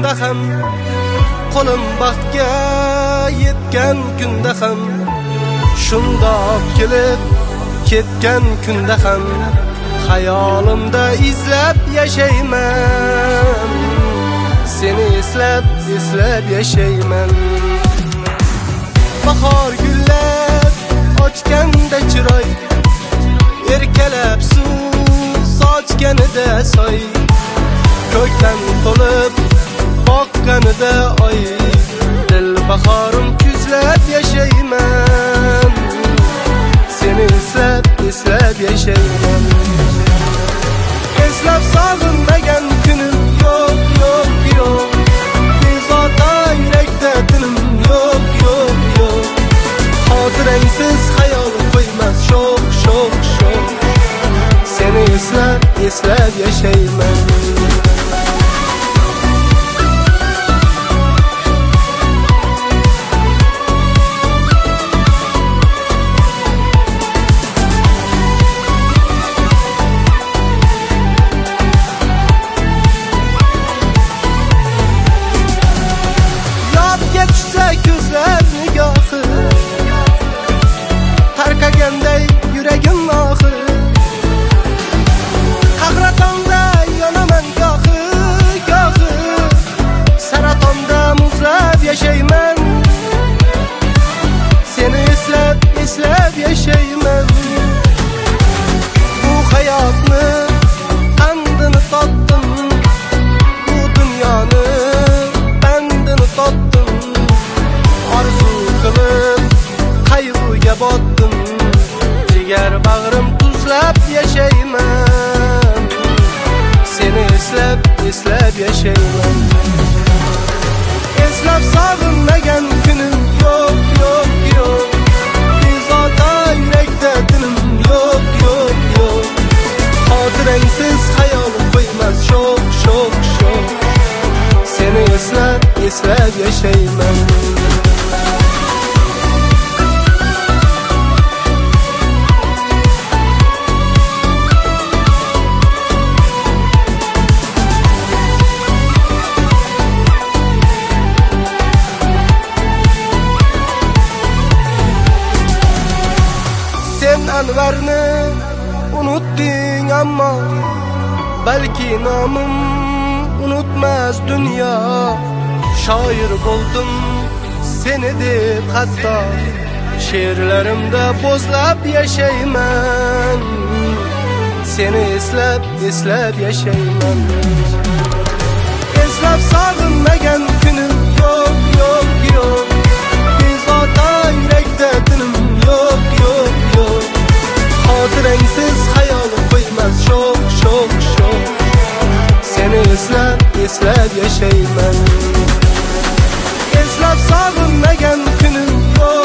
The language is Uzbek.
kunda ham, qo'lim baxtga yetgan kunda ham, shundoq kelib ketgan kunda ham, hayolimda izlab yashayman. Seni eslab yashayman. Bahor gullar ochganda chiroy, erkalab suv sochganida soy, ko'kdan to'lib boqqanida oy, dil bahorim kuzlab yashayman. Seni eslab yashayman. Eslab sog'inmagan kunim yo'q, yo'q, yo'q. Bezovta yurakda dilim yo'q, yo'q, yo'q. Xotirangsiz hayol qo'ymas sho'x, sho'x, sho'x. Seni eslab yashayman. Ko'zlar nigohi tarqaganday yuragim oxir, qahratonda yonaman gohi, gohi saratonda muzlab yashayman. Seni eslab yashayman. Bu hayotni qandini totdim, bu dunyoni bandini totdim, orzu qilib qayg'uga botdim, jigar bag'rim tuzlab yashayman. Seni eslab yashayman. Eslab sog'inmagan kunim yo'q, yo'q, yo'q. Bezovta yurakda dilim yo'q, yo'q, yo'q. Xotirangsiz hayolim qo'ymas sho'x, sho'x, sho'x. Seni eslab yashayman. Sen Anvarni unutding ammo balki nomim unutmas dunyo. Shoir bo'ldim seni deb hatto, she'rlarimda bo'zlab yashayman. Seni eslab yashayman. Eslab sog'inmagan kunim yo'q, yo'q, yo'q. Bezovta yurakda dilim yo'q, yo'q, yo'q. Xotirangsiz hayolim qo'ymas sho'x, sho'x, sho'x. Seni eslab yashayman. Eslab sog'inmagan kunim yo'q.